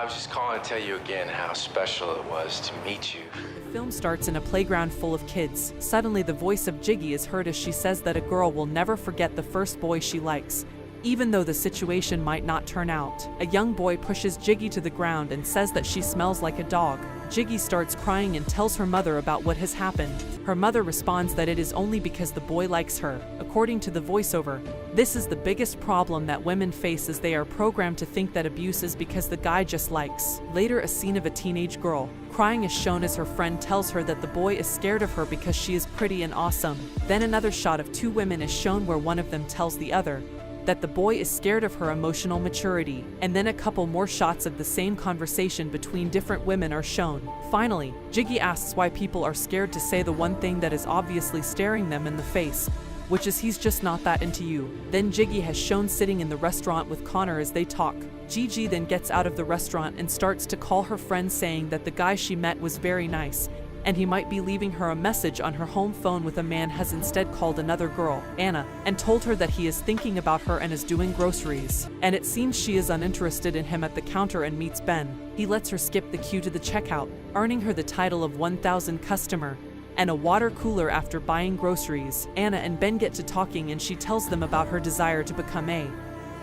was just calling to tell you again how special it was to meet you. The film starts in a playground full of kids. Suddenly, the voice of Jiggy is heard as she says that a girl will never forget the first boy she likes, even though the situation might not turn out. A young boy pushes Jiggy to the ground and says that she smells like a dog. Jiggy starts crying and tells her mother about what has happened. Her mother responds that it is only because the boy likes her. According to the voiceover, this is the biggest problem that women face, as they are programmed to think that abuse is because the guy just likes. Later, a scene of a teenage girl crying is shown as her friend tells her that the boy is scared of her because she is pretty and awesome. Then another shot of two women is shown where one of them tells the other that the boy is scared of her emotional maturity, and then a couple more shots of the same conversation between different women are shown. Finally, Jiggy asks why people are scared to say the one thing that is obviously staring them in the face, which is he's just not that into you. Then Jiggy has shown sitting in the restaurant with Connor as they talk. Gigi then gets out of the restaurant and starts to call her friend, saying that the guy she met was very nice, and he might be leaving her a message on her home phone. With a man has instead called another girl, Anna, and told her that he is thinking about her and is doing groceries. And it seems she is uninterested in him at the counter and meets Ben. He lets her skip the queue to the checkout, earning her the title of 1000 customer and a water cooler after buying groceries. Anna and Ben get to talking and she tells them about her desire to become a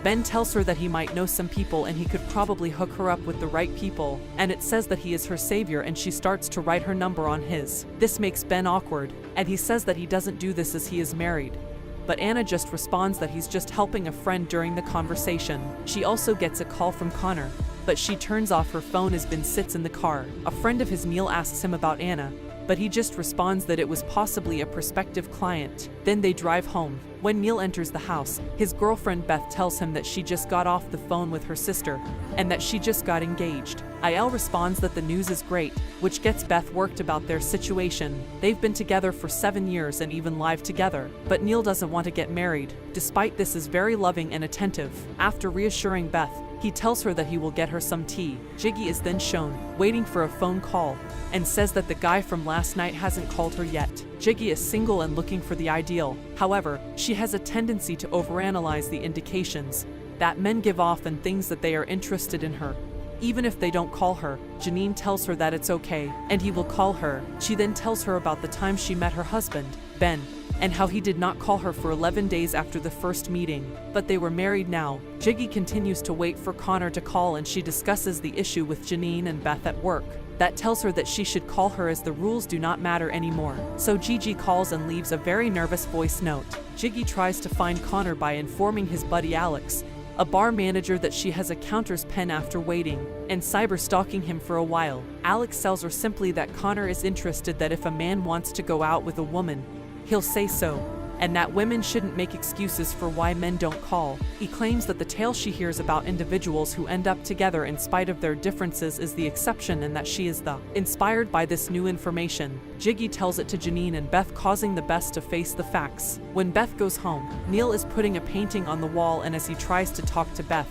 Ben tells her that he might know some people and he could probably hook her up with the right people, and it says that he is her savior, and she starts to write her number on his. This makes Ben awkward, and he says that he doesn't do this as he is married. But Anna just responds that he's just helping a friend during the conversation. She also gets a call from Connor, but she turns off her phone as Ben sits in the car. A friend of his, Neil, asks him about Anna, but he just responds that it was possibly a prospective client. Then they drive home. When Neil enters the house, his girlfriend Beth tells him that she just got off the phone with her sister and that she just got engaged. Il responds that the news is great, which gets Beth worked about their situation. They've been together for 7 years and even live together, but Neil doesn't want to get married. Despite this, is very loving and attentive. After reassuring Beth, he tells her that he will get her some tea. Jiggy is then shown waiting for a phone call and says that the guy from last night hasn't called her yet. Jiggy is single and looking for the ideal. However, she has a tendency to overanalyze the indications that men give off and things that they are interested in her. Even if they don't call her, Janine tells her that it's okay and he will call her. She then tells her about the time she met her husband, Ben, and how he did not call her for 11 days after the first meeting, but they were married now. Jiggy continues to wait for Connor to call, and she discusses the issue with Janine and Beth at work. That tells her that she should call her as the rules do not matter anymore. So Gigi calls and leaves a very nervous voice note. Jiggy tries to find Connor by informing his buddy Alex, a bar manager, that she has a counter's pen after waiting and cyber stalking him for a while. Alex tells her simply that Connor is interested, that if a man wants to go out with a woman, he'll say so, and that women shouldn't make excuses for why men don't call. He claims that the tale she hears about individuals who end up together in spite of their differences is the exception, and that she is the inspired by this new information. Jiggy tells it to Janine and Beth, causing the Beth to face the facts. When Beth goes home, Neil is putting a painting on the wall, and as he tries to talk to Beth,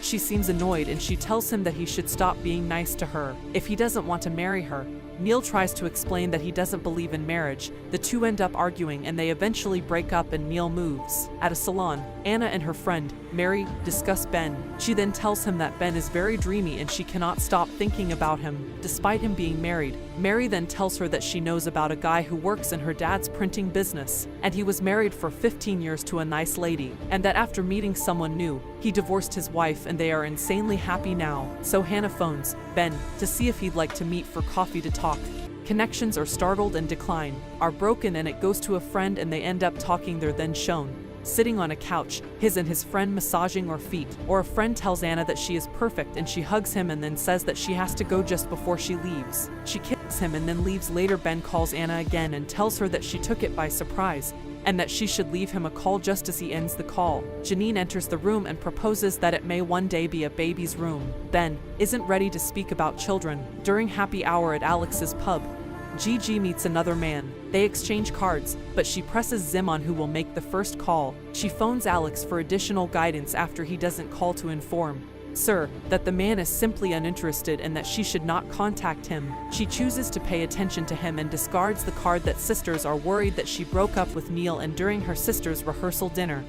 she seems annoyed and she tells him that he should stop being nice to her if he doesn't want to marry her. Neil tries to explain that he doesn't believe in marriage. The two end up arguing and they eventually break up and Neil moves. At a salon, Anna and her friend, Mary, discuss Ben. She then tells him that Ben is very dreamy and she cannot stop thinking about him, despite him being married. Mary then tells her that she knows about a guy who works in her dad's printing business, and he was married for 15 years to a nice lady, and that after meeting someone new, he divorced his wife and they are insanely happy now. So Hannah phones Ben to see if he'd like to meet for coffee to talk. Connections are startled and decline, are broken, and it goes to a friend and they end up talking. They're then shown sitting on a couch, his and his friend massaging her feet. Or a friend tells Anna that she is perfect and she hugs him and then says that she has to go just before she leaves. She kisses him and then leaves. Later, Ben calls Anna again and tells her that she took it by surprise and that she should leave him a call. Just as he ends the call, Janine enters the room and proposes that it may one day be a baby's room. Ben isn't ready to speak about children. During happy hour at Alex's pub, Gigi meets another man. They exchange cards, but she presses Zim on who will make the first call. She phones Alex for additional guidance after he doesn't call to inform Sir that the man is simply uninterested and that she should not contact him. She chooses to pay attention to him and discards the card that sisters are worried that she broke up with Neil and during her sister's rehearsal dinner.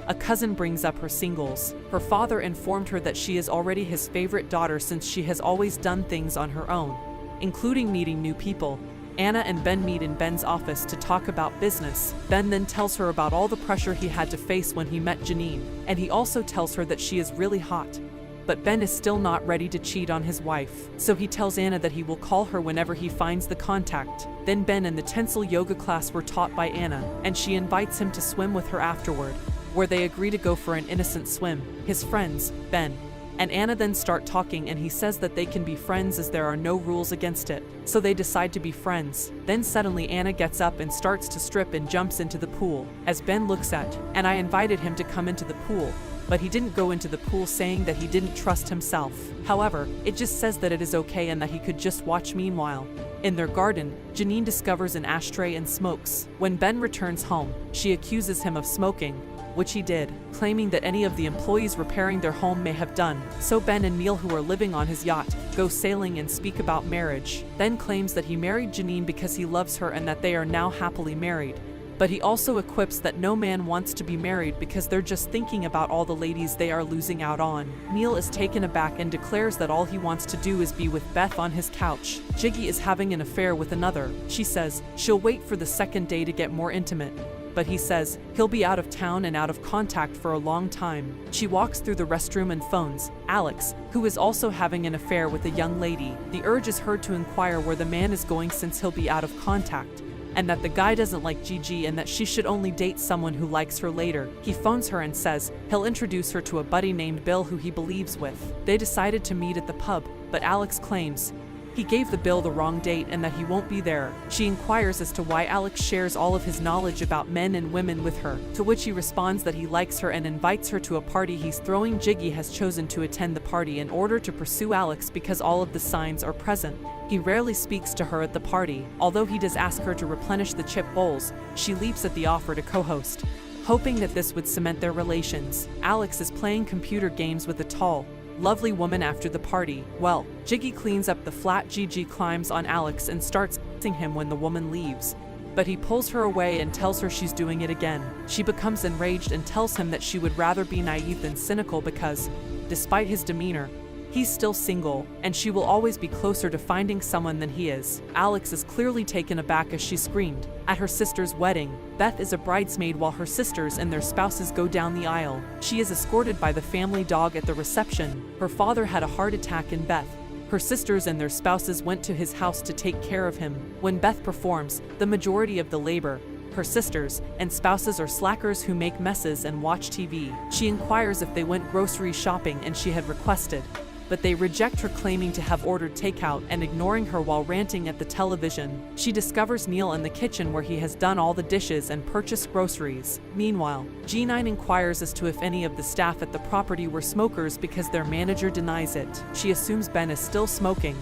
A cousin brings up her singles. Her father informed her that she is already his favorite daughter since she has always done things on her own, including meeting new people. Anna and Ben meet in Ben's office to talk about business. Ben then tells her about all the pressure he had to face when he met Janine, and he also tells her that she is really hot. But Ben is still not ready to cheat on his wife, so he tells Anna that he will call her whenever he finds the contact. Then Ben and the Tensile yoga class were taught by Anna, and she invites him to swim with her afterward, where they agree to go for an innocent swim. His friends, Ben and Anna, then start talking, and he says that they can be friends as there are no rules against it. So they decide to be friends. Then suddenly Anna gets up and starts to strip and jumps into the pool. As Ben looks at, and I invited him to come into the pool, but he didn't go into the pool, saying that he didn't trust himself. However, it just says that it is okay and that he could just watch. Meanwhile, in their garden, Janine discovers an ashtray and smokes. When Ben returns home, she accuses him of smoking, which he did, claiming that any of the employees repairing their home may have done. So Ben and Neil, who are living on his yacht, go sailing and speak about marriage. Ben claims that he married Janine because he loves her and that they are now happily married. But he also equips that no man wants to be married because they're just thinking about all the ladies they are losing out on. Neil is taken aback and declares that all he wants to do is be with Beth on his couch. Jiggy is having an affair with another. She says she'll wait for the second day to get more intimate, but he says he'll be out of town and out of contact for a long time. She walks through the restroom and phones Alex, who is also having an affair with a young lady. The urge is heard to inquire where the man is going since he'll be out of contact, and that the guy doesn't like Gigi and that she should only date someone who likes her later. He phones her and says he'll introduce her to a buddy named Bill who he believes with. They decided to meet at the pub, but Alex claims he gave the Bill the wrong date and that he won't be there. She inquires as to why Alex shares all of his knowledge about men and women with her, to which he responds that he likes her and invites her to a party he's throwing. Jiggy has chosen to attend the party in order to pursue Alex because all of the signs are present. He rarely speaks to her at the party. Although he does ask her to replenish the chip bowls, she leaps at the offer to co-host, hoping that this would cement their relations. Alex is playing computer games with a tall, lovely woman after the party. Well, Jiggy cleans up the flat. Gigi climbs on Alex and starts kissing him when the woman leaves, but he pulls her away and tells her she's doing it again. She becomes enraged and tells him that she would rather be naive than cynical because, despite his demeanor, he's still single, and she will always be closer to finding someone than he is. Alex is clearly taken aback as she screamed. At her sister's wedding, Beth is a bridesmaid while her sisters and their spouses go down the aisle. She is escorted by the family dog at the reception. Her father had a heart attack in Beth. Her sisters and their spouses went to his house to take care of him. When Beth performs, the majority of the labor, her sisters and spouses, are slackers who make messes and watch TV. She inquires if they went grocery shopping and she had requested, but they reject her, claiming to have ordered takeout and ignoring her while ranting at the television. She discovers Neil in the kitchen where he has done all the dishes and purchased groceries. Meanwhile, G9 inquires as to if any of the staff at the property were smokers because their manager denies it. She assumes Ben is still smoking,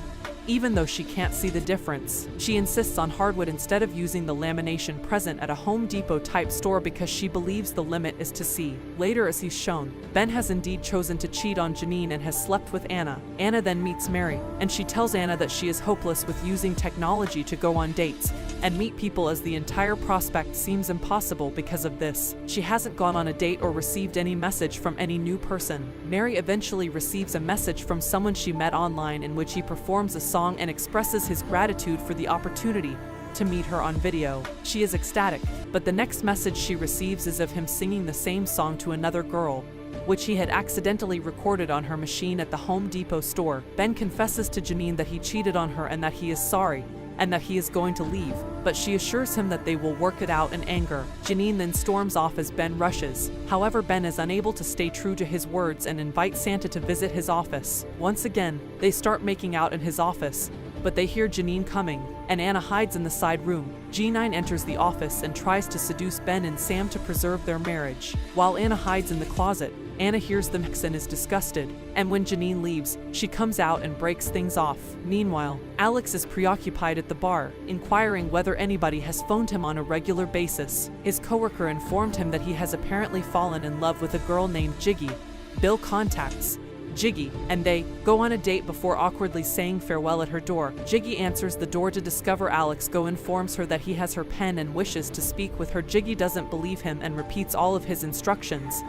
even though she can't see the difference. She insists on hardwood instead of using the lamination present at a Home Depot type store because she believes the limit is to see. Later, as he's shown, Ben has indeed chosen to cheat on Janine and has slept with Anna. Anna then meets Mary, and she tells Anna that she is hopeless with using technology to go on dates and meet people, as the entire prospect seems impossible because of this. She hasn't gone on a date or received any message from any new person. Mary eventually receives a message from someone she met online in which he performs a song and expresses his gratitude for the opportunity to meet her on video. She is ecstatic, but the next message she receives is of him singing the same song to another girl, which he had accidentally recorded on her machine at the Home Depot store. Ben confesses to Janine that he cheated on her and that he is sorry, and that he is going to leave, but she assures him that they will work it out in anger. Janine then storms off as Ben rushes. However, Ben is unable to stay true to his words and invites Santa to visit his office. Once again, they start making out in his office, but they hear Janine coming, and Anna hides in the side room. G9 enters the office and tries to seduce Ben and Sam to preserve their marriage. While Anna hides in the closet, Anna hears them and is disgusted, and when Janine leaves, she comes out and breaks things off. Meanwhile, Alex is preoccupied at the bar, inquiring whether anybody has phoned him on a regular basis. His coworker informed him that he has apparently fallen in love with a girl named Jiggy. Bill contacts Jiggy, and they go on a date before awkwardly saying farewell at her door. Jiggy answers the door to discover Alex informs her that he has her pen and wishes to speak with her. Jiggy doesn't believe him and repeats all of his instructions,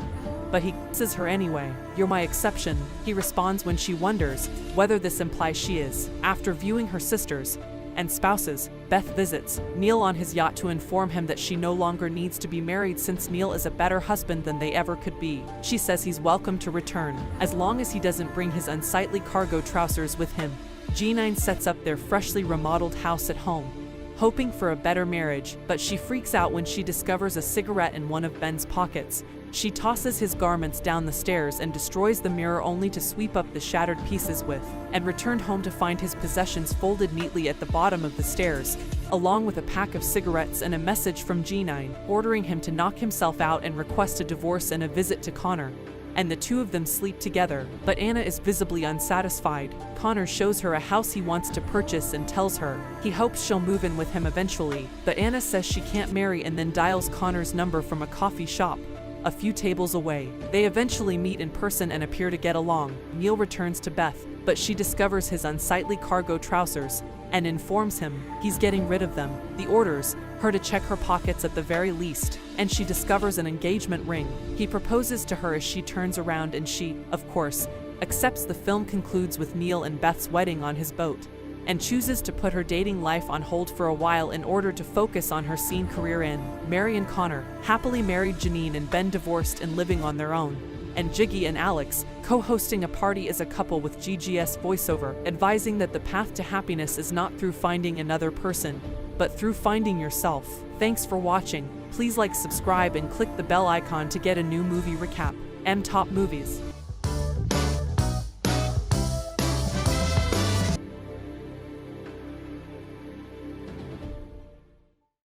but he kisses her anyway. "You're my exception," he responds when she wonders whether this implies she is. After viewing her sisters and spouses, Beth visits Neil on his yacht to inform him that she no longer needs to be married since Neil is a better husband than they ever could be. She says he's welcome to return, as long as he doesn't bring his unsightly cargo trousers with him. G9 sets up their freshly remodeled house at home, hoping for a better marriage, but she freaks out when she discovers a cigarette in one of Ben's pockets. She tosses his garments down the stairs and destroys the mirror only to sweep up the shattered pieces and returned home to find his possessions folded neatly at the bottom of the stairs, along with a pack of cigarettes and a message from G9, ordering him to knock himself out and request a divorce and a visit to Connor. And the two of them sleep together, but Anna is visibly unsatisfied. Connor shows her a house he wants to purchase and tells her he hopes she'll move in with him eventually, but Anna says she can't marry and then dials Connor's number from a coffee shop a few tables away. They eventually meet in person and appear to get along. Neil returns to Beth, but she discovers his unsightly cargo trousers and informs him he's getting rid of them. He orders her to check her pockets at the very least, and she discovers an engagement ring. He proposes to her as she turns around and she, of course, accepts. The film concludes with Neil and Beth's wedding on his boat, and chooses to put her dating life on hold for a while in order to focus on her scene career in Mary and Connor, happily married. Janine and Ben divorced and living on their own, and Jiggy and Alex co-hosting a party as a couple with GGS voiceover, advising that the path to happiness is not through finding another person, but through finding yourself. Thanks for watching. Please like, subscribe, and click the bell icon to get a new movie recap. Top Movies.